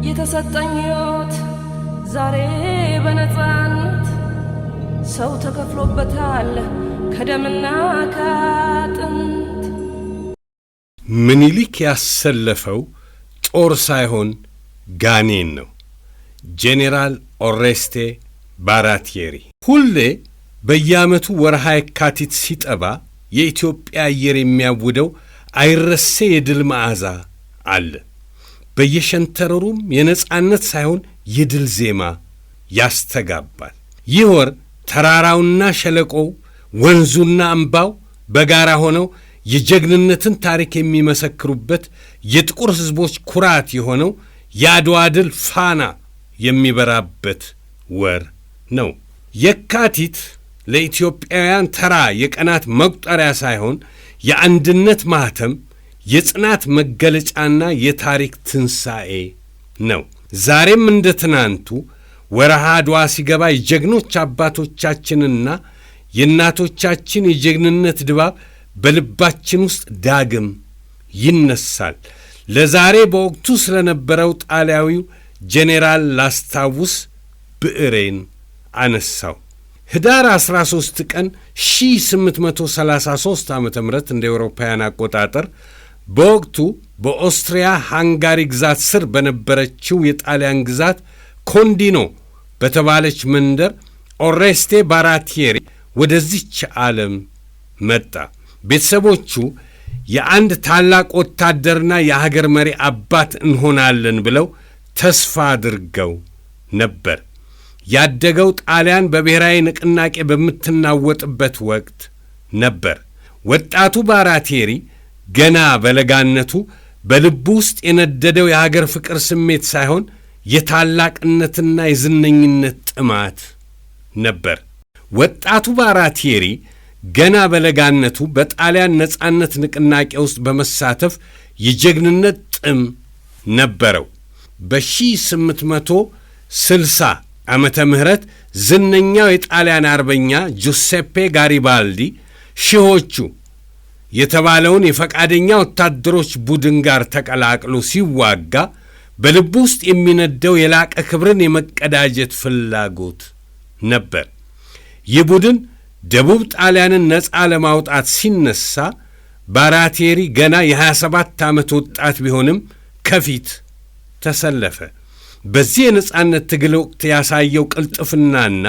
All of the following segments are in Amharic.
የተሰጠኝት ዛሬ በነፃነት ሰው ተከፍሎበታል ከደምና ከአጥንት። ምኒልክ ያሰለፈው ጦር ሳይሆን ጋኔን ነው። ጄኔራል ኦሬስቴ ባራቲየሪ ሁሌ በየዓመቱ ወርሃ የካቲት ሲጠባ የኢትዮጵያ አየር የሚያውደው አይረሴ የድል መዓዛ አለ። በየሸንተረሩም የነጻነት ሳይሆን የድል ዜማ ያስተጋባል። ይህ ወር ተራራውና ሸለቆው ወንዙና አምባው በጋራ ሆነው የጀግንነትን ታሪክ የሚመሰክሩበት የጥቁር ሕዝቦች ኩራት የሆነው የአድዋ ድል ፋና የሚበራበት ወር ነው። የካቲት ለኢትዮጵያውያን ተራ የቀናት መቁጠሪያ ሳይሆን የአንድነት ማህተም፣ የጽናት መገለጫና የታሪክ ትንሣኤ ነው። ዛሬም እንደ ትናንቱ ወርሃ አድዋ ሲገባ የጀግኖች አባቶቻችንና የእናቶቻችን የጀግንነት ድባብ በልባችን ውስጥ ዳግም ይነሳል። ለዛሬ በወቅቱ ስለነበረው ጣሊያዊው ጄኔራል ላስታውስ ብዕሬን አነሳው። ህዳር 13 ቀን 1833 ዓመተ ምህረት እንደ አውሮፓውያን አቆጣጠር በወቅቱ በኦስትሪያ ሃንጋሪ ግዛት ስር በነበረችው የጣሊያን ግዛት ኮንዲኖ በተባለች መንደር ኦሬስቴ ባራቲየሪ ወደዚች ዓለም መጣ። ቤተሰቦቹ የአንድ ታላቅ ወታደርና የሀገር መሪ አባት እንሆናለን ብለው ተስፋ አድርገው ነበር። ያደገው ጣሊያን በብሔራዊ ንቅናቄ በምትናወጥበት ወቅት ነበር። ወጣቱ ባራቲየሪ ገና በለጋነቱ በልቡ ውስጥ የነደደው የሀገር ፍቅር ስሜት ሳይሆን የታላቅነትና የዝነኝነት ጥማት ነበር። ወጣቱ ባራቲየሪ ገና በለጋነቱ በጣሊያን ነጻነት ንቅናቄ ውስጥ በመሳተፍ የጀግንነት ጥም ነበረው። በ1860 ዓመተ ምህረት ዝነኛው የጣሊያን አርበኛ ጁሴፔ ጋሪባልዲ ሺሆቹ የተባለውን የፈቃደኛ ወታደሮች ቡድን ጋር ተቀላቅሎ ሲዋጋ በልቡ ውስጥ የሚነደው የላቀ ክብርን የመቀዳጀት ፍላጎት ነበር። ይህ ቡድን ደቡብ ጣሊያንን ነፃ ለማውጣት ሲነሳ ባራቲየሪ ገና የ27 ዓመት ወጣት ቢሆንም ከፊት ተሰለፈ። በዚህ የነጻነት ትግል ወቅት ያሳየው ቅልጥፍናና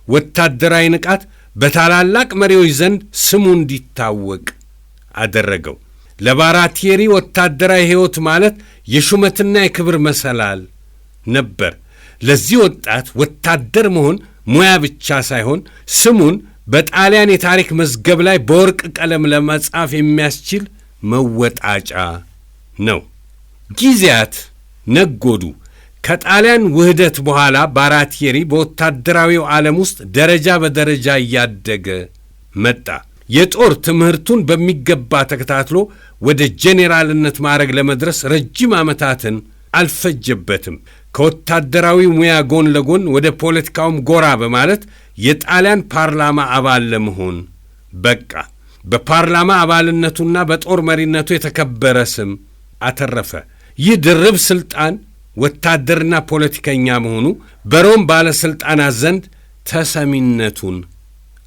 ወታደራዊ ንቃት በታላላቅ መሪዎች ዘንድ ስሙ እንዲታወቅ አደረገው። ለባራቲየሪ ወታደራዊ ሕይወት ማለት የሹመትና የክብር መሰላል ነበር። ለዚህ ወጣት ወታደር መሆን ሙያ ብቻ ሳይሆን ስሙን በጣሊያን የታሪክ መዝገብ ላይ በወርቅ ቀለም ለመጻፍ የሚያስችል መወጣጫ ነው። ጊዜያት ነጎዱ። ከጣሊያን ውህደት በኋላ ባራቲየሪ በወታደራዊው ዓለም ውስጥ ደረጃ በደረጃ እያደገ መጣ። የጦር ትምህርቱን በሚገባ ተከታትሎ ወደ ጄኔራልነት ማዕረግ ለመድረስ ረጅም ዓመታትን አልፈጀበትም። ከወታደራዊ ሙያ ጎን ለጎን ወደ ፖለቲካውም ጎራ በማለት የጣሊያን ፓርላማ አባል ለመሆን በቃ። በፓርላማ አባልነቱና በጦር መሪነቱ የተከበረ ስም አተረፈ። ይህ ድርብ ሥልጣን ወታደርና ፖለቲከኛ መሆኑ በሮም ባለሥልጣናት ዘንድ ተሰሚነቱን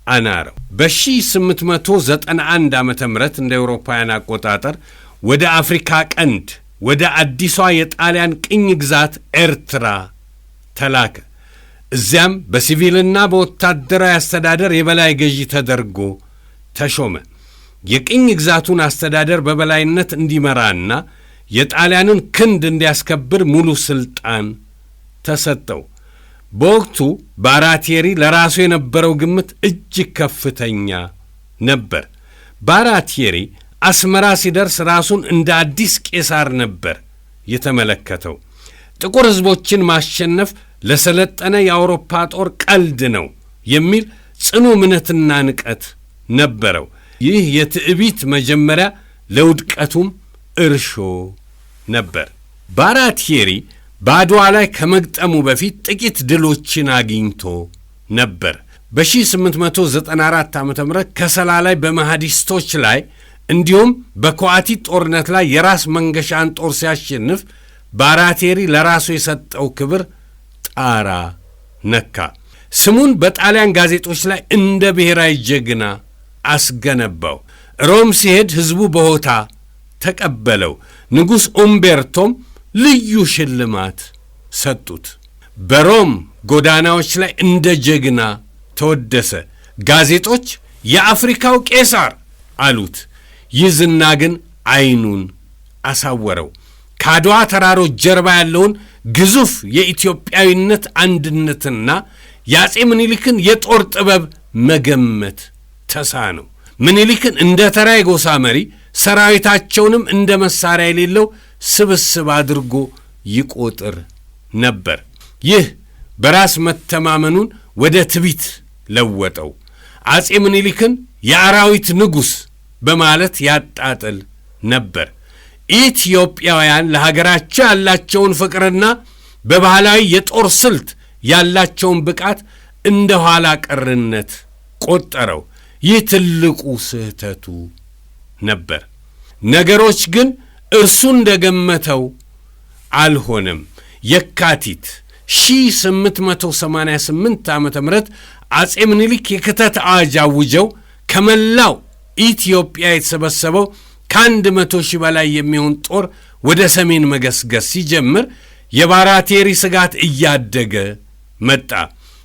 አናረው። በ1891 ዓመተ ምህረት እንደ አውሮፓውያን አቆጣጠር ወደ አፍሪካ ቀንድ ወደ አዲሷ የጣሊያን ቅኝ ግዛት ኤርትራ ተላከ። እዚያም በሲቪልና በወታደራዊ አስተዳደር የበላይ ገዢ ተደርጎ ተሾመ። የቅኝ ግዛቱን አስተዳደር በበላይነት እንዲመራና የጣሊያንን ክንድ እንዲያስከብር ሙሉ ሥልጣን ተሰጠው። በወቅቱ ባራቲየሪ ለራሱ የነበረው ግምት እጅግ ከፍተኛ ነበር። ባራቲየሪ አስመራ ሲደርስ ራሱን እንደ አዲስ ቄሳር ነበር የተመለከተው። ጥቁር ሕዝቦችን ማሸነፍ ለሰለጠነ የአውሮፓ ጦር ቀልድ ነው የሚል ጽኑ እምነትና ንቀት ነበረው። ይህ የትዕቢት መጀመሪያ ለውድቀቱም እርሾ ነበር። ባራቲየሪ በአድዋ ላይ ከመግጠሙ በፊት ጥቂት ድሎችን አግኝቶ ነበር። በ1894 ዓ.ም ከሰላ ላይ በመሐዲስቶች ላይ እንዲሁም በኳቲት ጦርነት ላይ የራስ መንገሻን ጦር ሲያሸንፍ ባራቴሪ ለራሱ የሰጠው ክብር ጣራ ነካ። ስሙን በጣሊያን ጋዜጦች ላይ እንደ ብሔራዊ ጀግና አስገነባው። ሮም ሲሄድ ሕዝቡ በሆታ ተቀበለው። ንጉሥ ኡምቤርቶም ልዩ ሽልማት ሰጡት። በሮም ጎዳናዎች ላይ እንደ ጀግና ተወደሰ። ጋዜጦች የአፍሪካው ቄሳር አሉት። ይህ ዝና ግን ዓይኑን አሳወረው። ከአድዋ ተራሮች ጀርባ ያለውን ግዙፍ የኢትዮጵያዊነት አንድነትና የአጼ ምኒልክን የጦር ጥበብ መገመት ተሳነው። ምኒልክን እንደ ተራ የጎሳ መሪ፣ ሰራዊታቸውንም እንደ መሳሪያ የሌለው ስብስብ አድርጎ ይቆጥር ነበር። ይህ በራስ መተማመኑን ወደ ትዕቢት ለወጠው። አጼ ምኒልክን የአራዊት ንጉሥ በማለት ያጣጥል ነበር። ኢትዮጵያውያን ለሀገራቸው ያላቸውን ፍቅርና በባህላዊ የጦር ስልት ያላቸውን ብቃት እንደ ኋላ ቀርነት ቆጠረው። ይህ ትልቁ ስህተቱ ነበር። ነገሮች ግን እርሱ እንደገመተው አልሆነም። የካቲት 1888 ዓመተ ምህረት አጼ ምኒልክ የክተት አዋጅ አውጀው ከመላው ኢትዮጵያ የተሰበሰበው ከ100,000 በላይ የሚሆን ጦር ወደ ሰሜን መገስገስ ሲጀምር የባራቴሪ ስጋት እያደገ መጣ።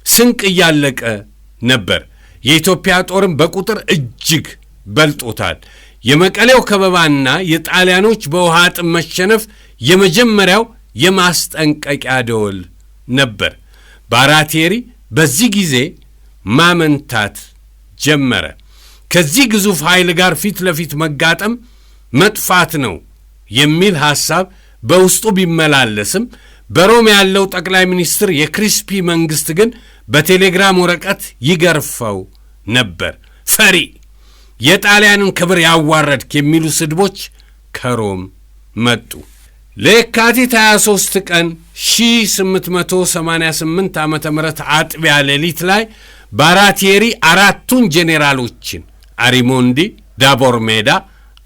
ስንቅ እያለቀ ነበር። የኢትዮጵያ ጦርም በቁጥር እጅግ በልጦታል። የመቀሌው ከበባና የጣሊያኖች በውሃ ጥም መሸነፍ የመጀመሪያው የማስጠንቀቂያ ደወል ነበር። ባራቴሪ በዚህ ጊዜ ማመንታት ጀመረ። ከዚህ ግዙፍ ኃይል ጋር ፊት ለፊት መጋጠም መጥፋት ነው የሚል ሐሳብ በውስጡ ቢመላለስም በሮም ያለው ጠቅላይ ሚኒስትር የክሪስፒ መንግስት ግን በቴሌግራም ወረቀት ይገርፈው ነበር። ፈሪ፣ የጣሊያንን ክብር ያዋረድክ የሚሉ ስድቦች ከሮም መጡ። ለየካቲት 23 ቀን 1888 ዓመተ ምህረት አጥቢያ ሌሊት ላይ ባራቴሪ አራቱን ጄኔራሎችን አሪሞንዲ፣ ዳቦርሜዳ፣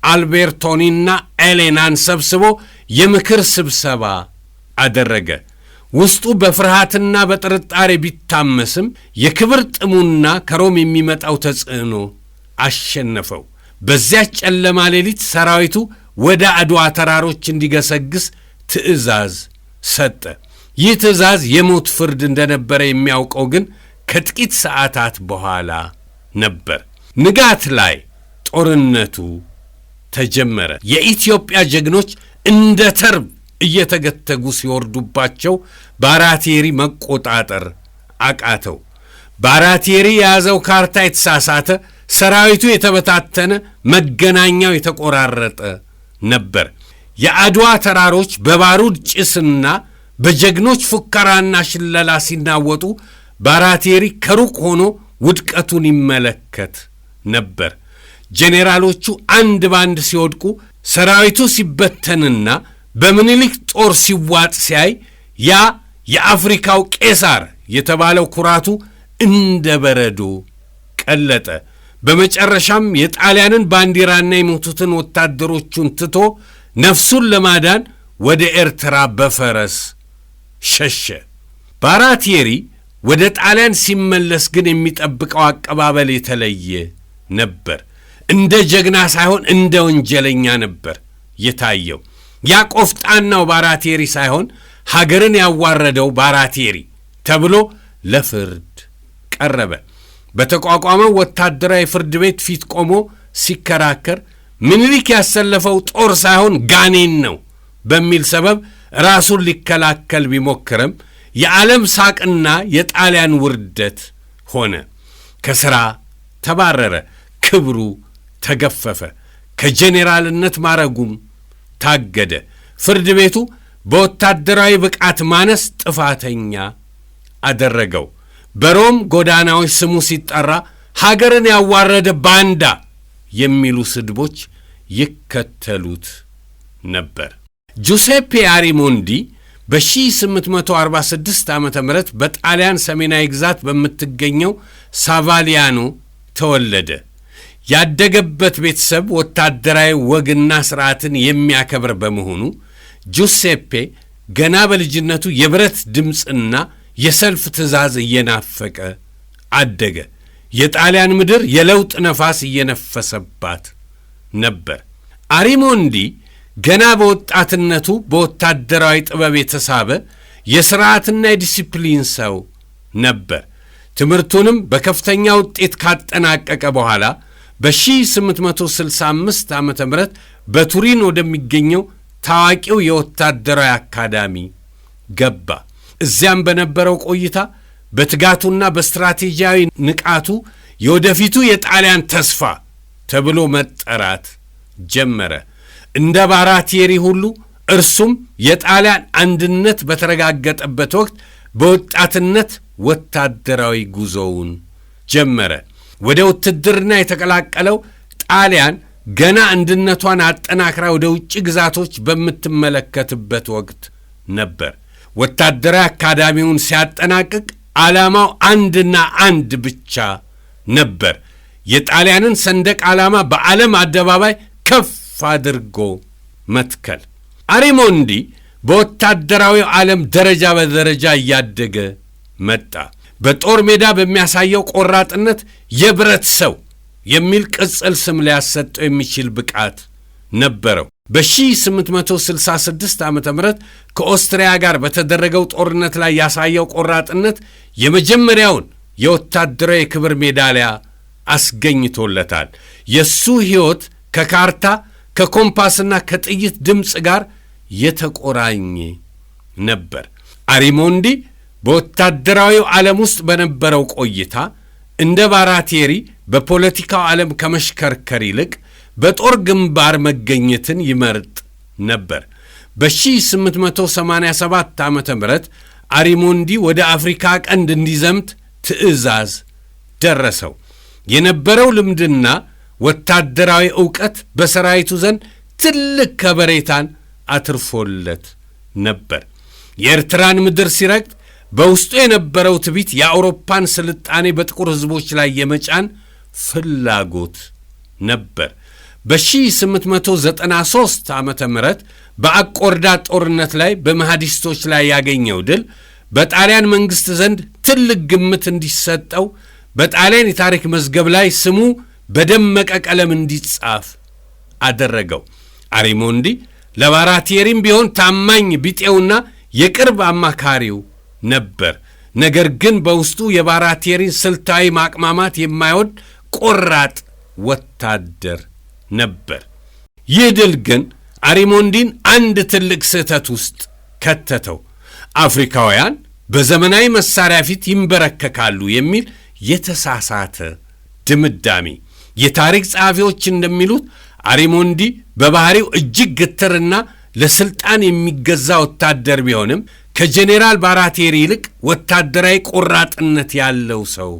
አልቤርቶኒና ኤሌናን ሰብስቦ የምክር ስብሰባ አደረገ። ውስጡ በፍርሃትና በጥርጣሬ ቢታመስም የክብር ጥሙና ከሮም የሚመጣው ተጽዕኖ አሸነፈው። በዚያች ጨለማ ሌሊት ሰራዊቱ ወደ አድዋ ተራሮች እንዲገሰግስ ትእዛዝ ሰጠ። ይህ ትእዛዝ የሞት ፍርድ እንደነበረ የሚያውቀው ግን ከጥቂት ሰዓታት በኋላ ነበር። ንጋት ላይ ጦርነቱ ተጀመረ። የኢትዮጵያ ጀግኖች እንደ ተርብ እየተገተጉ ሲወርዱባቸው ባራቴሪ መቆጣጠር አቃተው። ባራቴሪ የያዘው ካርታ የተሳሳተ፣ ሰራዊቱ የተበታተነ፣ መገናኛው የተቆራረጠ ነበር። የአድዋ ተራሮች በባሩድ ጭስና በጀግኖች ፉከራና ሽለላ ሲናወጡ ባራቴሪ ከሩቅ ሆኖ ውድቀቱን ይመለከት ነበር። ጄኔራሎቹ አንድ ባንድ ሲወድቁ፣ ሰራዊቱ ሲበተንና በምኒልክ ጦር ሲዋጥ ሲያይ ያ የአፍሪካው ቄሳር የተባለው ኩራቱ እንደ በረዶ ቀለጠ። በመጨረሻም የጣሊያንን ባንዲራና የሞቱትን ወታደሮቹን ትቶ ነፍሱን ለማዳን ወደ ኤርትራ በፈረስ ሸሸ። ባራቴሪ ወደ ጣሊያን ሲመለስ ግን የሚጠብቀው አቀባበል የተለየ ነበር። እንደ ጀግና ሳይሆን እንደ ወንጀለኛ ነበር የታየው። ያ ቆፍጣናው ባራቴሪ ሳይሆን ሀገርን ያዋረደው ባራቴሪ ተብሎ ለፍርድ ቀረበ። በተቋቋመው ወታደራዊ ፍርድ ቤት ፊት ቆሞ ሲከራከር ምኒልክ ያሰለፈው ጦር ሳይሆን ጋኔን ነው በሚል ሰበብ ራሱን ሊከላከል ቢሞክርም የዓለም ሳቅና የጣሊያን ውርደት ሆነ። ከሥራ ተባረረ። ክብሩ ተገፈፈ። ከጄኔራልነት ማረጉም ታገደ። ፍርድ ቤቱ በወታደራዊ ብቃት ማነስ ጥፋተኛ አደረገው። በሮም ጎዳናዎች ስሙ ሲጠራ ሀገርን ያዋረደ ባንዳ የሚሉ ስድቦች ይከተሉት ነበር። ጁሴፔ አሪሞንዲ በ1846 ዓመተ ምህረት በጣሊያን ሰሜናዊ ግዛት በምትገኘው ሳቫሊያኖ ተወለደ። ያደገበት ቤተሰብ ወታደራዊ ወግና ሥርዓትን የሚያከብር በመሆኑ ጁሴፔ ገና በልጅነቱ የብረት ድምፅና የሰልፍ ትእዛዝ እየናፈቀ አደገ። የጣሊያን ምድር የለውጥ ነፋስ እየነፈሰባት ነበር። አሪሞንዲ ገና በወጣትነቱ በወታደራዊ ጥበብ የተሳበ የሥርዓትና የዲሲፕሊን ሰው ነበር። ትምህርቱንም በከፍተኛ ውጤት ካጠናቀቀ በኋላ በ1865 ዓመተ ምህረት በቱሪን ወደሚገኘው ታዋቂው የወታደራዊ አካዳሚ ገባ። እዚያም በነበረው ቆይታ በትጋቱና በስትራቴጂያዊ ንቃቱ የወደፊቱ የጣሊያን ተስፋ ተብሎ መጠራት ጀመረ። እንደ ባራቴሪ ሁሉ እርሱም የጣሊያን አንድነት በተረጋገጠበት ወቅት በወጣትነት ወታደራዊ ጉዞውን ጀመረ። ወደ ውትድርና የተቀላቀለው ጣሊያን ገና አንድነቷን አጠናክራ ወደ ውጭ ግዛቶች በምትመለከትበት ወቅት ነበር። ወታደራዊ አካዳሚውን ሲያጠናቅቅ ዓላማው አንድና አንድ ብቻ ነበር፤ የጣሊያንን ሰንደቅ ዓላማ በዓለም አደባባይ ከፍ አድርጎ መትከል። አሪሞንዲ በወታደራዊው ዓለም ደረጃ በደረጃ እያደገ መጣ። በጦር ሜዳ በሚያሳየው ቆራጥነት የብረት ሰው የሚል ቅጽል ስም ሊያሰጠው የሚችል ብቃት ነበረው። በ1866 ዓመተ ምህረት ከኦስትሪያ ጋር በተደረገው ጦርነት ላይ ያሳየው ቆራጥነት የመጀመሪያውን የወታደራዊ የክብር ሜዳሊያ አስገኝቶለታል። የሱ ሕይወት ከካርታ ከኮምፓስና ከጥይት ድምፅ ጋር የተቆራኘ ነበር። አሪሞንዲ በወታደራዊው ዓለም ውስጥ በነበረው ቆይታ እንደ ባራቴሪ በፖለቲካው ዓለም ከመሽከርከር ይልቅ በጦር ግንባር መገኘትን ይመርጥ ነበር። በ1887 ዓመተ ምህረት አሪሞንዲ ወደ አፍሪካ ቀንድ እንዲዘምት ትዕዛዝ ደረሰው። የነበረው ልምድና ወታደራዊ ዕውቀት በሰራዊቱ ዘንድ ትልቅ ከበሬታን አትርፎለት ነበር። የኤርትራን ምድር ሲረግጥ በውስጡ የነበረው ትዕቢት የአውሮፓን ስልጣኔ በጥቁር ሕዝቦች ላይ የመጫን ፍላጎት ነበር። በ1893 ዓመተ ምህረት በአቆርዳ ጦርነት ላይ በመሐዲስቶች ላይ ያገኘው ድል በጣሊያን መንግሥት ዘንድ ትልቅ ግምት እንዲሰጠው በጣሊያን የታሪክ መዝገብ ላይ ስሙ በደመቀ ቀለም እንዲጻፍ አደረገው። አሪሞንዲ ለባራቴሪም ቢሆን ታማኝ ቢጤውና የቅርብ አማካሪው ነበር። ነገር ግን በውስጡ የባራቴሪን ስልታዊ ማቅማማት የማይወድ ቆራጥ ወታደር ነበር። ይህ ድል ግን አሪሞንዲን አንድ ትልቅ ስህተት ውስጥ ከተተው። አፍሪካውያን በዘመናዊ መሳሪያ ፊት ይንበረከካሉ የሚል የተሳሳተ ድምዳሜ። የታሪክ ጸሐፊዎች እንደሚሉት አሪሞንዲ በባህሪው እጅግ ግትርና ለስልጣን የሚገዛ ወታደር ቢሆንም ከጄኔራል ባራቴሪ ይልቅ ወታደራዊ ቆራጥነት ያለው ሰው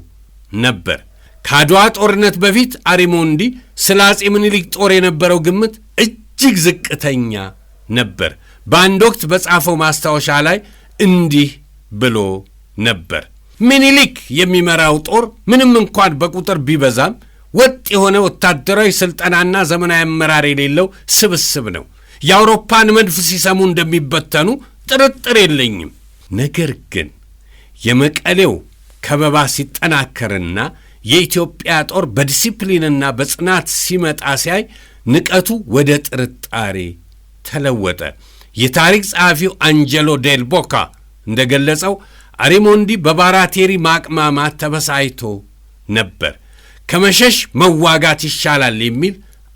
ነበር። ከአድዋ ጦርነት በፊት አሪሞንዲ ስለ አፄ ምኒልክ ጦር የነበረው ግምት እጅግ ዝቅተኛ ነበር። በአንድ ወቅት በጻፈው ማስታወሻ ላይ እንዲህ ብሎ ነበር። ምኒልክ የሚመራው ጦር ምንም እንኳን በቁጥር ቢበዛም ወጥ የሆነ ወታደራዊ ስልጠናና ዘመናዊ አመራር የሌለው ስብስብ ነው። የአውሮፓን መድፍ ሲሰሙ እንደሚበተኑ ጥርጥር የለኝም። ነገር ግን የመቀሌው ከበባ ሲጠናከርና የኢትዮጵያ ጦር በዲሲፕሊንና በጽናት ሲመጣ ሲያይ ንቀቱ ወደ ጥርጣሬ ተለወጠ። የታሪክ ጸሐፊው አንጀሎ ዴል ቦካ እንደገለጸው አሪሞንዲ በባራቴሪ ማቅማማት ተበሳይቶ ነበር። ከመሸሽ መዋጋት ይሻላል የሚል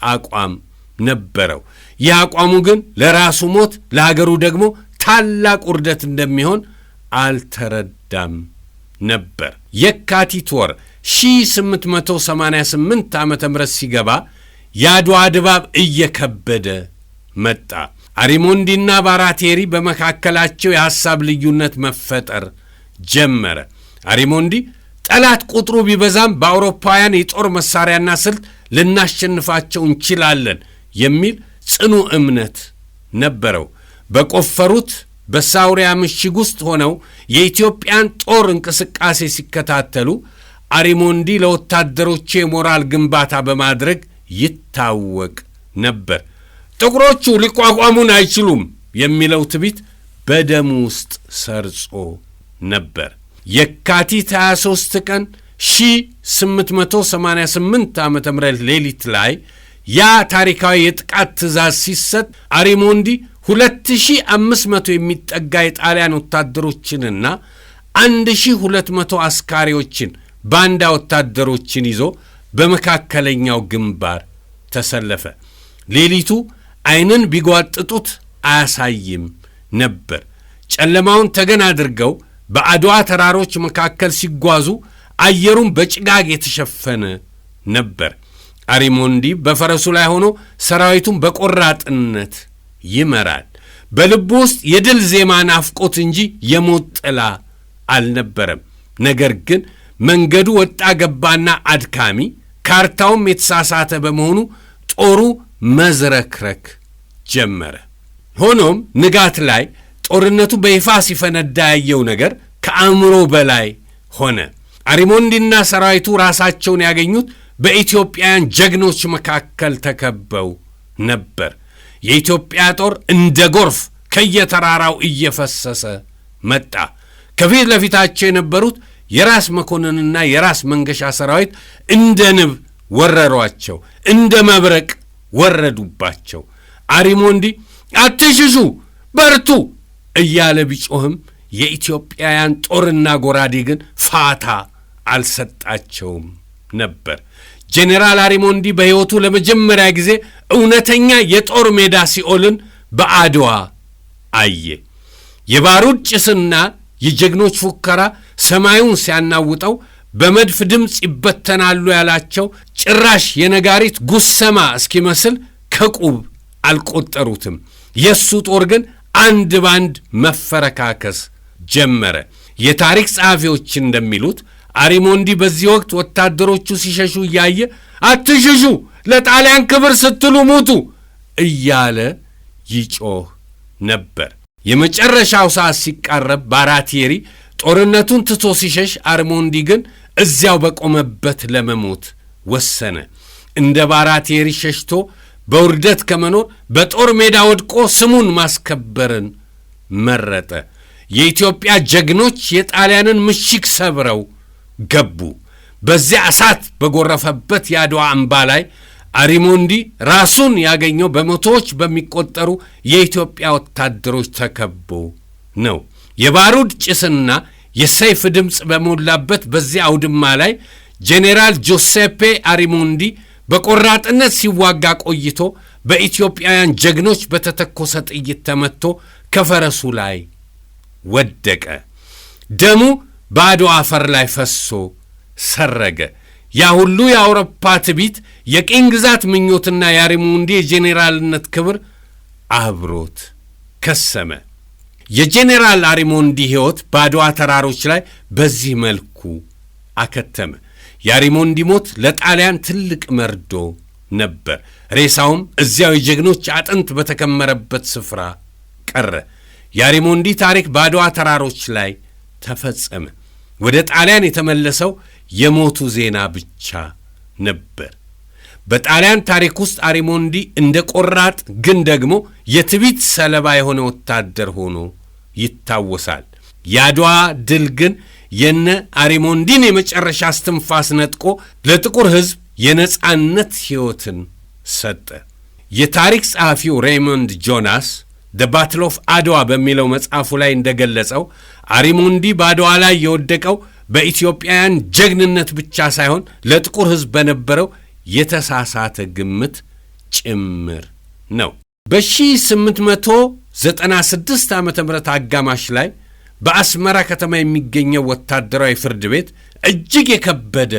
አቋም ነበረው። ይህ አቋሙ ግን ለራሱ ሞት፣ ለሀገሩ ደግሞ ታላቅ ውርደት እንደሚሆን አልተረዳም ነበር። የካቲት ወር 1888 ዓመተ ምህረት ሲገባ የአድዋ ድባብ እየከበደ መጣ። አሪሞንዲና ባራቴሪ በመካከላቸው የሐሳብ ልዩነት መፈጠር ጀመረ። አሪሞንዲ ጠላት ቁጥሩ ቢበዛም በአውሮፓውያን የጦር መሳሪያና ስልት ልናሸንፋቸው እንችላለን የሚል ጽኑ እምነት ነበረው። በቆፈሩት በሳውሪያ ምሽግ ውስጥ ሆነው የኢትዮጵያን ጦር እንቅስቃሴ ሲከታተሉ አሪሞንዲ ለወታደሮቹ የሞራል ግንባታ በማድረግ ይታወቅ ነበር። ጥቁሮቹ ሊቋቋሙን አይችሉም የሚለው ትዕቢት በደሙ ውስጥ ሰርጾ ነበር። የካቲት 23 ቀን 1888 ዓመተ ምህረት ሌሊት ላይ ያ ታሪካዊ የጥቃት ትእዛዝ ሲሰጥ አሪሞንዲ 2500 የሚጠጋ የጣሊያን ወታደሮችንና 1200 አስካሪዎችን ባንዳ ወታደሮችን ይዞ በመካከለኛው ግንባር ተሰለፈ። ሌሊቱ ዓይንን ቢጓጥጡት አያሳይም ነበር። ጨለማውን ተገን አድርገው በአድዋ ተራሮች መካከል ሲጓዙ አየሩን በጭጋግ የተሸፈነ ነበር። አሪሞንዲ በፈረሱ ላይ ሆኖ ሰራዊቱን በቆራጥነት ይመራል። በልቡ ውስጥ የድል ዜማ ናፍቆት እንጂ የሞት ጥላ አልነበረም። ነገር ግን መንገዱ ወጣ ገባና አድካሚ፣ ካርታውም የተሳሳተ በመሆኑ ጦሩ መዝረክረክ ጀመረ። ሆኖም ንጋት ላይ ጦርነቱ በይፋ ሲፈነዳ ያየው ነገር ከአእምሮ በላይ ሆነ። አሪሞንዲና ሰራዊቱ ራሳቸውን ያገኙት በኢትዮጵያውያን ጀግኖች መካከል ተከበው ነበር። የኢትዮጵያ ጦር እንደ ጎርፍ ከየተራራው እየፈሰሰ መጣ። ከፊት ለፊታቸው የነበሩት የራስ መኮንንና የራስ መንገሻ ሰራዊት እንደ ንብ ወረሯቸው፣ እንደ መብረቅ ወረዱባቸው። አሪሞንዲ አትሽሹ፣ በርቱ እያለ ቢጮህም የኢትዮጵያውያን ጦርና ጎራዴ ግን ፋታ አልሰጣቸውም ነበር። ጄኔራል አሪሞንዲ በሕይወቱ ለመጀመሪያ ጊዜ እውነተኛ የጦር ሜዳ ሲኦልን በአድዋ አየ። የባሩድ ጭስና የጀግኖች ፉከራ ሰማዩን ሲያናውጠው በመድፍ ድምፅ ይበተናሉ ያላቸው ጭራሽ የነጋሪት ጉሰማ እስኪመስል ከቁብ አልቆጠሩትም። የሱ ጦር ግን አንድ ባንድ መፈረካከስ ጀመረ። የታሪክ ጸሐፊዎች እንደሚሉት አሪሞንዲ በዚህ ወቅት ወታደሮቹ ሲሸሹ እያየ አትሽሹ፣ ለጣሊያን ክብር ስትሉ ሙቱ እያለ ይጮህ ነበር። የመጨረሻው ሰዓት ሲቃረብ ባራቴሪ ጦርነቱን ትቶ ሲሸሽ፣ አሪሞንዲ ግን እዚያው በቆመበት ለመሞት ወሰነ። እንደ ባራቴሪ ሸሽቶ በውርደት ከመኖር በጦር ሜዳ ወድቆ ስሙን ማስከበርን መረጠ። የኢትዮጵያ ጀግኖች የጣሊያንን ምሽግ ሰብረው ገቡ። በዚያ እሳት በጎረፈበት የአድዋ አምባ ላይ አሪሞንዲ ራሱን ያገኘው በመቶዎች በሚቆጠሩ የኢትዮጵያ ወታደሮች ተከቦ ነው። የባሩድ ጭስና የሰይፍ ድምፅ በሞላበት በዚያ አውድማ ላይ ጄኔራል ጆሴፔ አሪሞንዲ በቆራጥነት ሲዋጋ ቆይቶ በኢትዮጵያውያን ጀግኖች በተተኮሰ ጥይት ተመትቶ ከፈረሱ ላይ ወደቀ። ደሙ በአድዋ አፈር ላይ ፈሶ ሰረገ። ያ ሁሉ የአውሮፓ ትቢት፣ የቅኝ ግዛት ምኞትና የአሪሞንዲ የጄኔራልነት ክብር አብሮት ከሰመ። የጄኔራል አሪሞንዲ ሕይወት በአድዋ ተራሮች ላይ በዚህ መልኩ አከተመ። የአሪሞንዲ ሞት ለጣሊያን ትልቅ መርዶ ነበር። ሬሳውም እዚያው የጀግኖች አጥንት በተከመረበት ስፍራ ቀረ። የአሪሞንዲ ታሪክ በአድዋ ተራሮች ላይ ተፈጸመ። ወደ ጣሊያን የተመለሰው የሞቱ ዜና ብቻ ነበር። በጣሊያን ታሪክ ውስጥ አሪሞንዲ እንደ ቆራጥ ግን ደግሞ የትቢት ሰለባ የሆነ ወታደር ሆኖ ይታወሳል። የአድዋ ድል ግን የነ አሪሞንዲን የመጨረሻ እስትንፋስ ነጥቆ ለጥቁር ሕዝብ የነጻነት ሕይወትን ሰጠ። የታሪክ ጸሐፊው ሬይሞንድ ጆናስ The Battle of አድዋ በሚለው መጽሐፉ ላይ እንደገለጸው አሪሞንዲ በአድዋ ላይ የወደቀው በኢትዮጵያውያን ጀግንነት ብቻ ሳይሆን ለጥቁር ሕዝብ በነበረው የተሳሳተ ግምት ጭምር ነው። በ1896 ዓመተ ምህረት አጋማሽ ላይ በአስመራ ከተማ የሚገኘው ወታደራዊ ፍርድ ቤት እጅግ የከበደ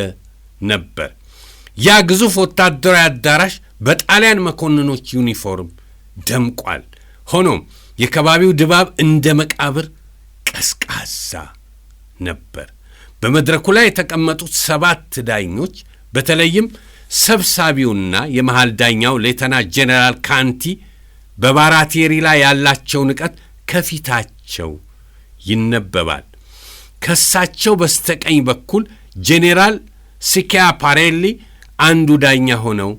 ነበር። ያ ግዙፍ ወታደራዊ አዳራሽ በጣሊያን መኮንኖች ዩኒፎርም ደምቋል። ሆኖም የከባቢው ድባብ እንደ መቃብር ቀዝቃዛ ነበር። በመድረኩ ላይ የተቀመጡት 7 ዳኞች በተለይም ሰብሳቢውና የመሃል ዳኛው ሌተና ጄኔራል ካንቲ በባራቴሪ ላይ ያላቸው ንቀት ከፊታቸው ይነበባል። ከሳቸው በስተቀኝ በኩል ጄኔራል ሲኪያፓሬሊ አንዱ ዳኛ ሆነው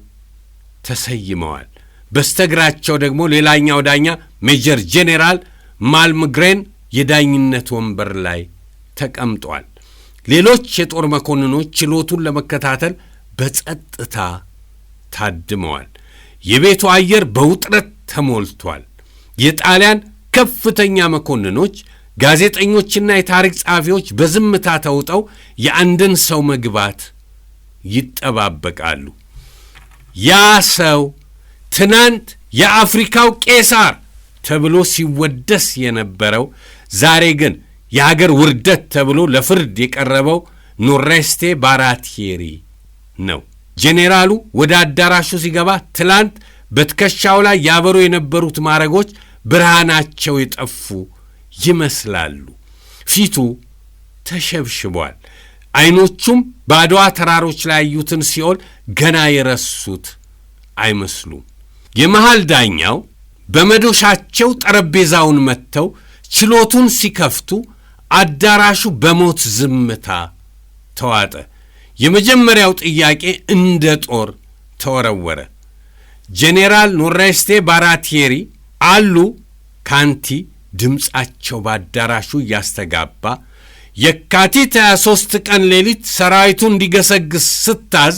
ተሰይመዋል። በስተግራቸው ደግሞ ሌላኛው ዳኛ ሜጀር ጄኔራል ማልምግሬን የዳኝነት ወንበር ላይ ተቀምጧል። ሌሎች የጦር መኮንኖች ችሎቱን ለመከታተል በጸጥታ ታድመዋል። የቤቱ አየር በውጥረት ተሞልቷል። የጣሊያን ከፍተኛ መኮንኖች፣ ጋዜጠኞችና የታሪክ ጸሐፊዎች በዝምታ ተውጠው የአንድን ሰው መግባት ይጠባበቃሉ። ያ ሰው ትናንት የአፍሪካው ቄሳር ተብሎ ሲወደስ የነበረው ዛሬ ግን የሀገር ውርደት ተብሎ ለፍርድ የቀረበው ኖሬስቴ ባራቲየሪ ነው። ጄኔራሉ ወደ አዳራሹ ሲገባ ትላንት በትከሻው ላይ ያበሩ የነበሩት ማረጎች ብርሃናቸው የጠፉ ይመስላሉ። ፊቱ ተሸብሽቧል። አይኖቹም በአድዋ ተራሮች ላይ ያዩትን ሲኦል ገና የረሱት አይመስሉም። የመሃል ዳኛው በመዶሻቸው ጠረጴዛውን መተው ችሎቱን ሲከፍቱ አዳራሹ በሞት ዝምታ ተዋጠ። የመጀመሪያው ጥያቄ እንደ ጦር ተወረወረ። ጄኔራል ኖሬስቴ ባራቲየሪ አሉ ካንቲ ድምጻቸው በአዳራሹ ያስተጋባ የካቲት 23 ቀን ሌሊት ሰራዊቱ እንዲገሰግስ ስታዝ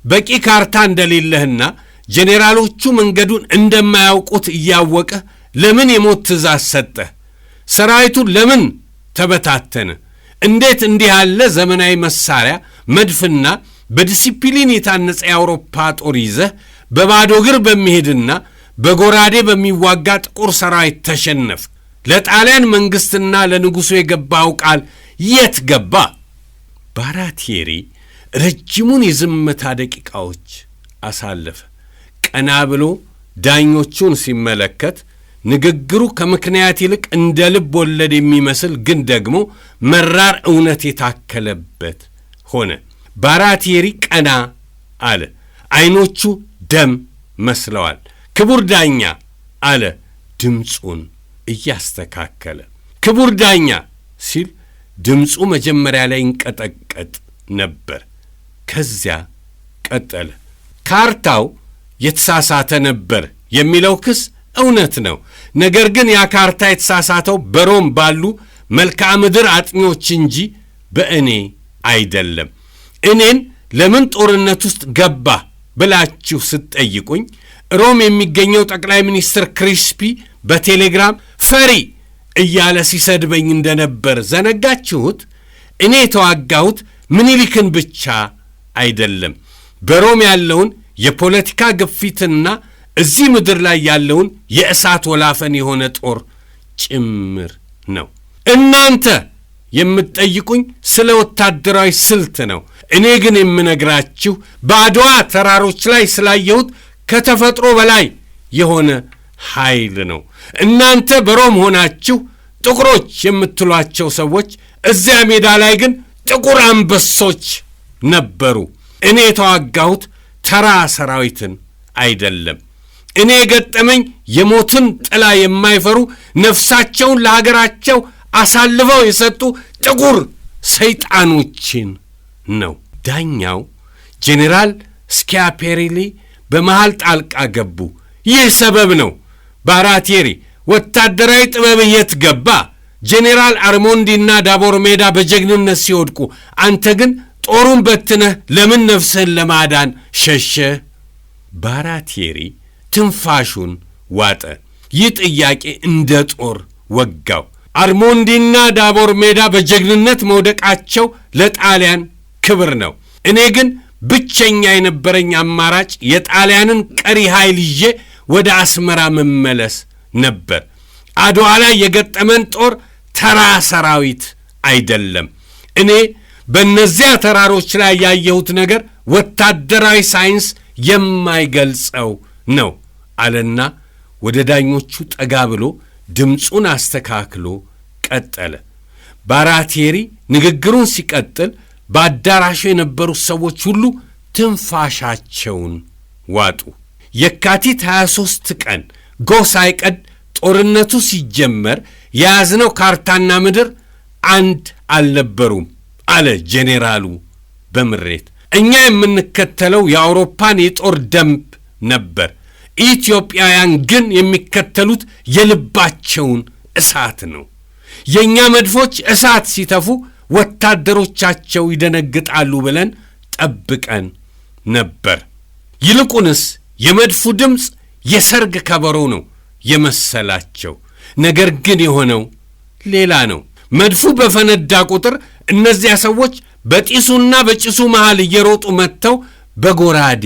በቂ ካርታ እንደሌለህና ጄኔራሎቹ መንገዱን እንደማያውቁት እያወቀ ለምን የሞት ትእዛዝ ሰጠህ? ሰራዊቱ ለምን ተበታተነ? እንዴት እንዲህ ያለ ዘመናዊ መሳሪያ መድፍና በዲሲፕሊን የታነጸ የአውሮፓ ጦር ይዘህ በባዶ እግር በሚሄድና በጎራዴ በሚዋጋ ጥቁር ሰራዊት ተሸነፍ? ለጣሊያን መንግስትና ለንጉሱ የገባው ቃል የት ገባ? ባራቲየሪ ረጅሙን የዝምታ ደቂቃዎች አሳለፈ። ቀና ብሎ ዳኞቹን ሲመለከት ንግግሩ ከምክንያት ይልቅ እንደ ልብ ወለድ የሚመስል ግን ደግሞ መራር እውነት የታከለበት ሆነ። ባራቲየሪ ቀና አለ። አይኖቹ ደም መስለዋል። ክቡር ዳኛ አለ ድምፁን እያስተካከለ። ክቡር ዳኛ ሲል ድምፁ መጀመሪያ ላይ እንቀጠቀጥ ነበር። ከዚያ ቀጠለ። ካርታው የተሳሳተ ነበር የሚለው ክስ እውነት ነው። ነገር ግን ያ ካርታ የተሳሳተው በሮም ባሉ መልክዓ ምድር አጥኚዎች እንጂ በእኔ አይደለም። እኔን ለምን ጦርነት ውስጥ ገባ ብላችሁ ስትጠይቁኝ ሮም የሚገኘው ጠቅላይ ሚኒስትር ክሪስፒ በቴሌግራም ፈሪ እያለ ሲሰድበኝ እንደነበር ዘነጋችሁት? እኔ የተዋጋሁት ምኒልክን ብቻ አይደለም፣ በሮም ያለውን የፖለቲካ ግፊትና እዚህ ምድር ላይ ያለውን የእሳት ወላፈን የሆነ ጦር ጭምር ነው። እናንተ የምትጠይቁኝ ስለ ወታደራዊ ስልት ነው። እኔ ግን የምነግራችሁ በአድዋ ተራሮች ላይ ስላየሁት ከተፈጥሮ በላይ የሆነ ኃይል ነው። እናንተ በሮም ሆናችሁ ጥቁሮች የምትሏቸው ሰዎች እዚያ ሜዳ ላይ ግን ጥቁር አንበሶች ነበሩ። እኔ የተዋጋሁት ተራ ሰራዊትን አይደለም። እኔ የገጠመኝ የሞትን ጥላ የማይፈሩ ነፍሳቸውን ለሀገራቸው አሳልፈው የሰጡ ጥቁር ሰይጣኖችን ነው። ዳኛው ጄኔራል ስኪያፔሪሊ በመሃል ጣልቃ ገቡ። ይህ ሰበብ ነው። ባራቲየሪ ወታደራዊ ጥበብ የት ገባ? ጄኔራል አርሞንዲና ዳቦር ሜዳ በጀግንነት ሲወድቁ አንተ ግን ጦሩን በትነህ ለምን ነፍስህን ለማዳን ሸሸ? ባራቲየሪ ትንፋሹን ዋጠ። ይህ ጥያቄ እንደ ጦር ወጋው። አርሞንዲና ዳቦር ሜዳ በጀግንነት መውደቃቸው ለጣሊያን ክብር ነው። እኔ ግን ብቸኛ የነበረኝ አማራጭ የጣሊያንን ቀሪ ኃይል ይዤ ወደ አስመራ መመለስ ነበር። አድዋ ላይ የገጠመን ጦር ተራ ሰራዊት አይደለም። እኔ በእነዚያ ተራሮች ላይ ያየሁት ነገር ወታደራዊ ሳይንስ የማይገልጸው ነው አለና ወደ ዳኞቹ ጠጋ ብሎ ድምፁን አስተካክሎ ቀጠለ። ባራቲየሪ ንግግሩን ሲቀጥል በአዳራሹ የነበሩት ሰዎች ሁሉ ትንፋሻቸውን ዋጡ። የካቲት 23 ቀን ጎህ ሳይቀድ ጦርነቱ ሲጀመር የያዝነው ካርታና ምድር አንድ አልነበሩም አለ ጄኔራሉ በምሬት። እኛ የምንከተለው የአውሮፓን የጦር ደንብ ነበር። ኢትዮጵያውያን ግን የሚከተሉት የልባቸውን እሳት ነው። የኛ መድፎች እሳት ሲተፉ ወታደሮቻቸው ይደነግጣሉ ብለን ጠብቀን ነበር። ይልቁንስ የመድፉ ድምፅ የሰርግ ከበሮ ነው የመሰላቸው። ነገር ግን የሆነው ሌላ ነው። መድፉ በፈነዳ ቁጥር እነዚያ ሰዎች በጢሱና በጭሱ መሃል እየሮጡ መጥተው በጎራዴ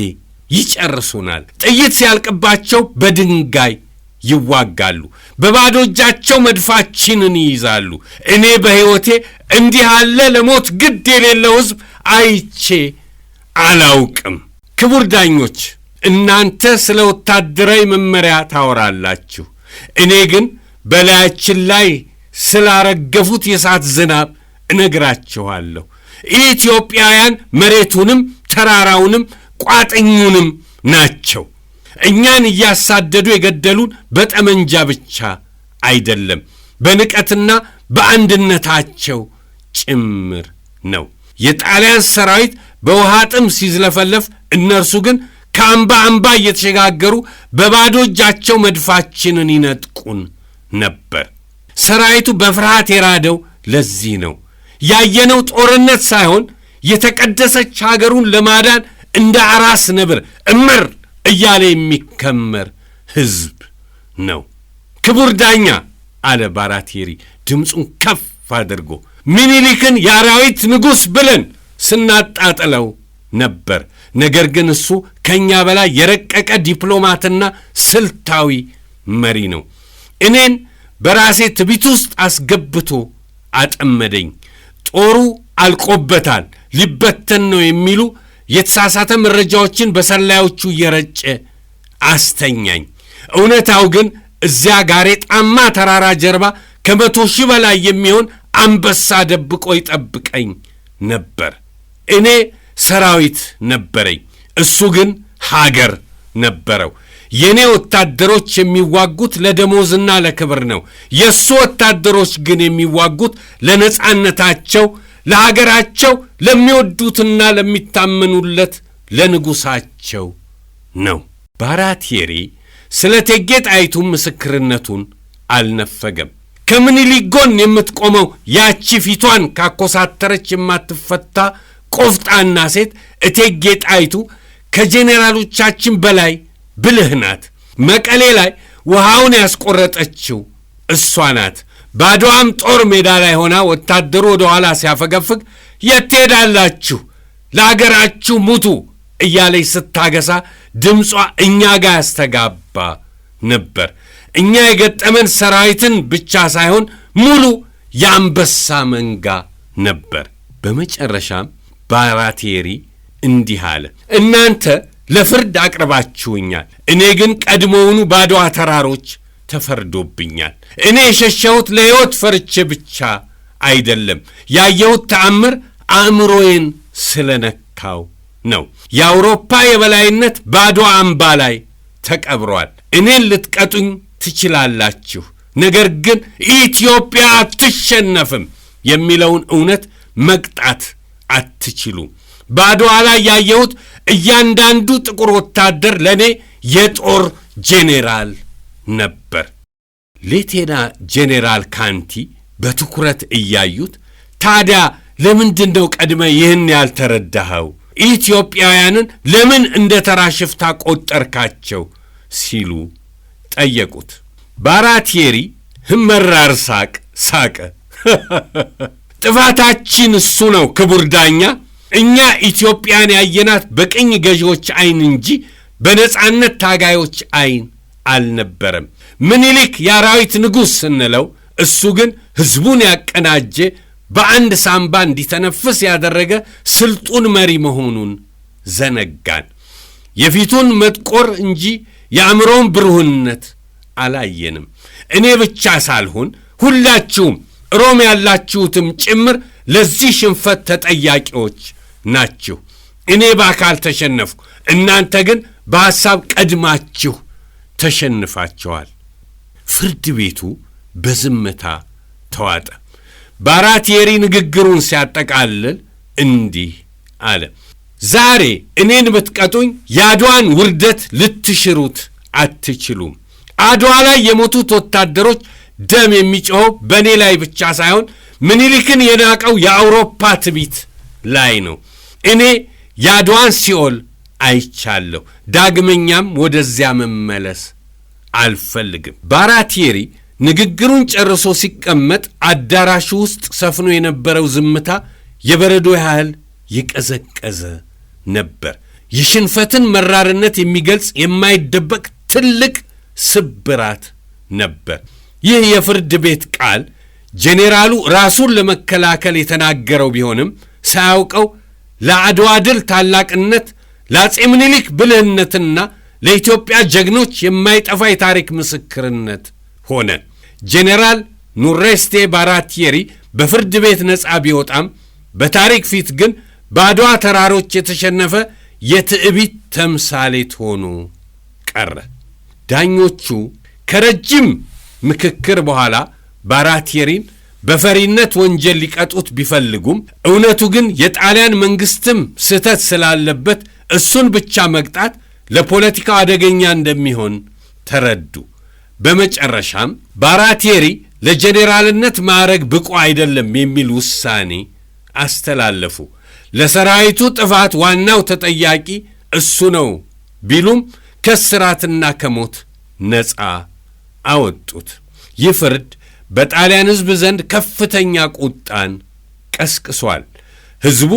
ይጨርሱናል። ጥይት ሲያልቅባቸው በድንጋይ ይዋጋሉ። በባዶ እጃቸው መድፋችንን ይይዛሉ። እኔ በሕይወቴ እንዲህ ያለ ለሞት ግድ የሌለው ሕዝብ አይቼ አላውቅም። ክቡር ዳኞች፣ እናንተ ስለ ወታደራዊ መመሪያ ታወራላችሁ። እኔ ግን በላያችን ላይ ስላረገፉት የእሳት ዝናብ እነግራችኋለሁ። ኢትዮጵያውያን መሬቱንም ተራራውንም ቋጥኙንም ናቸው። እኛን እያሳደዱ የገደሉን በጠመንጃ ብቻ አይደለም፣ በንቀትና በአንድነታቸው ጭምር ነው። የጣሊያን ሰራዊት በውሃ ጥም ሲዝለፈለፍ፣ እነርሱ ግን ከአምባ አምባ እየተሸጋገሩ በባዶ እጃቸው መድፋችንን ይነጥቁን ነበር። ሰራዊቱ በፍርሃት የራደው ለዚህ ነው። ያየነው ጦርነት ሳይሆን የተቀደሰች ሀገሩን ለማዳን እንደ አራስ ነብር እምር እያለ የሚከመር ሕዝብ ነው። ክቡር ዳኛ አለ ባራቴሪ ድምፁን ከፍ አድርጎ፣ ምኒልክን የአራዊት ንጉሥ ብለን ስናጣጥለው ነበር። ነገር ግን እሱ ከእኛ በላይ የረቀቀ ዲፕሎማትና ስልታዊ መሪ ነው። እኔን በራሴ ትቢት ውስጥ አስገብቶ አጠመደኝ። ጦሩ አልቆበታል፣ ሊበተን ነው የሚሉ የተሳሳተ መረጃዎችን በሰላዮቹ እየረጨ አስተኛኝ። እውነታው ግን እዚያ ጋሬጣማ ተራራ ጀርባ ከ100,000 በላይ የሚሆን አንበሳ ደብቆ ይጠብቀኝ ነበር። እኔ ሰራዊት ነበረኝ፣ እሱ ግን ሀገር ነበረው። የኔ ወታደሮች የሚዋጉት ለደሞዝና ለክብር ነው። የሱ ወታደሮች ግን የሚዋጉት ለነጻነታቸው፣ ለሀገራቸው፣ ለሚወዱትና ለሚታመኑለት ለንጉሳቸው ነው። ባራቴሪ ስለ እቴጌ ጣይቱ ምስክርነቱን አልነፈገም። ከምኒልክ ጎን የምትቆመው ያቺ ፊቷን ካኮሳተረች የማትፈታ ቆፍጣና ሴት እቴጌ ጣይቱ ከጄኔራሎቻችን በላይ ብልህ ናት። መቀሌ ላይ ውሃውን ያስቆረጠችው እሷ ናት። ባድዋም ጦር ሜዳ ላይ ሆና ወታደሩ ወደ ኋላ ሲያፈገፍግ የት ትሄዳላችሁ? ለአገራችሁ ሙቱ እያለች ስታገሳ ድምጿ እኛ ጋር ያስተጋባ ነበር። እኛ የገጠመን ሰራዊትን ብቻ ሳይሆን ሙሉ የአንበሳ መንጋ ነበር። በመጨረሻም ባራቴሪ እንዲህ አለ፣ እናንተ ለፍርድ አቅርባችሁኛል። እኔ ግን ቀድሞውኑ ባድዋ ተራሮች ተፈርዶብኛል። እኔ የሸሸሁት ለሕይወት ፈርቼ ብቻ አይደለም። ያየሁት ተአምር አእምሮዬን ስለነካው ነው። የአውሮፓ የበላይነት ባድዋ አምባ ላይ ተቀብሯል። እኔን ልትቀጡኝ ትችላላችሁ፣ ነገር ግን ኢትዮጵያ አትሸነፍም የሚለውን እውነት መቅጣት አትችሉም። ባድዋ ላይ ያየሁት እያንዳንዱ ጥቁር ወታደር ለእኔ የጦር ጄኔራል ነበር። ሌቴና ጄኔራል ካንቲ በትኩረት እያዩት፣ ታዲያ ለምንድን ነው ቀድመ ይህን ያልተረዳኸው? ኢትዮጵያውያንን ለምን እንደ ተራ ሽፍታ ቆጠርካቸው? ሲሉ ጠየቁት። ባራቴሪ መራር ሳቅ ሳቀ። ጥፋታችን እሱ ነው ክቡር ዳኛ። እኛ ኢትዮጵያን ያየናት በቅኝ ገዢዎች አይን እንጂ በነጻነት ታጋዮች አይን አልነበረም። ምኒልክ የአራዊት ንጉሥ ስንለው እሱ ግን ሕዝቡን ያቀናጀ በአንድ ሳምባ እንዲተነፍስ ያደረገ ስልጡን መሪ መሆኑን ዘነጋን። የፊቱን መጥቆር እንጂ የአእምሮውን ብሩህነት አላየንም። እኔ ብቻ ሳልሆን ሁላችሁም ሮም ያላችሁትም ጭምር ለዚህ ሽንፈት ተጠያቂዎች ናችሁ። እኔ በአካል ተሸነፍኩ፣ እናንተ ግን በሐሳብ ቀድማችሁ ተሸንፋችኋል። ፍርድ ቤቱ በዝምታ ተዋጠ። ባራቴሪ ንግግሩን ሲያጠቃልል እንዲህ አለ። ዛሬ እኔን ብትቀጡኝ የአድዋን ውርደት ልትሽሩት አትችሉም። አድዋ ላይ የሞቱት ወታደሮች ደም የሚጮኸው በእኔ ላይ ብቻ ሳይሆን ምኒልክን የናቀው የአውሮፓ ትቢት ላይ ነው። እኔ የአድዋን ሲኦል አይቻለሁ። ዳግመኛም ወደዚያ መመለስ አልፈልግም። ባራቴሪ ንግግሩን ጨርሶ ሲቀመጥ አዳራሹ ውስጥ ሰፍኖ የነበረው ዝምታ የበረዶ ያህል የቀዘቀዘ ነበር። የሽንፈትን መራርነት የሚገልጽ የማይደበቅ ትልቅ ስብራት ነበር። ይህ የፍርድ ቤት ቃል ጄኔራሉ ራሱን ለመከላከል የተናገረው ቢሆንም ሳያውቀው ለአድዋ ድል ታላቅነት፣ ለአጼ ምኒልክ ብልህነትና ለኢትዮጵያ ጀግኖች የማይጠፋ የታሪክ ምስክርነት ሆነ። ጄኔራል ኑሬስቴ ባራቴሪ በፍርድ ቤት ነፃ ቢወጣም በታሪክ ፊት ግን በአድዋ ተራሮች የተሸነፈ የትዕቢት ተምሳሌት ሆኖ ቀረ። ዳኞቹ ከረጅም ምክክር በኋላ ባራቴሪን በፈሪነት ወንጀል ሊቀጡት ቢፈልጉም እውነቱ ግን የጣሊያን መንግስትም ስህተት ስላለበት እሱን ብቻ መቅጣት ለፖለቲካው አደገኛ እንደሚሆን ተረዱ። በመጨረሻም ባራቴሪ ለጄኔራልነት ማዕረግ ብቁ አይደለም የሚል ውሳኔ አስተላለፉ። ለሰራዊቱ ጥፋት ዋናው ተጠያቂ እሱ ነው ቢሉም ከስራትና ከሞት ነፃ አወጡት። ይህ ፍርድ በጣሊያን ሕዝብ ዘንድ ከፍተኛ ቁጣን ቀስቅሷል። ሕዝቡ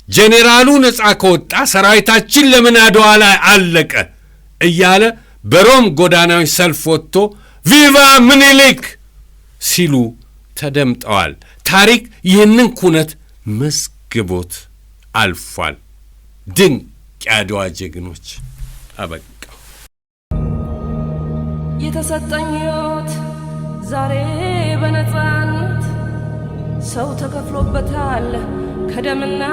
ጄኔራሉ ነፃ ከወጣ ሰራዊታችን ለምን አድዋ ላይ አለቀ እያለ በሮም ጎዳናዎች ሰልፍ ወጥቶ ቪቫ ምኒልክ ሲሉ ተደምጠዋል። ታሪክ ይህንን ኩነት መዝግቦት አልፏል። ድንቅ የአድዋ ጀግኖች አበቃው። የተሰጠኝ ሕይወት ዛሬ በነፃነት ሰው ተከፍሎበታል ከደምና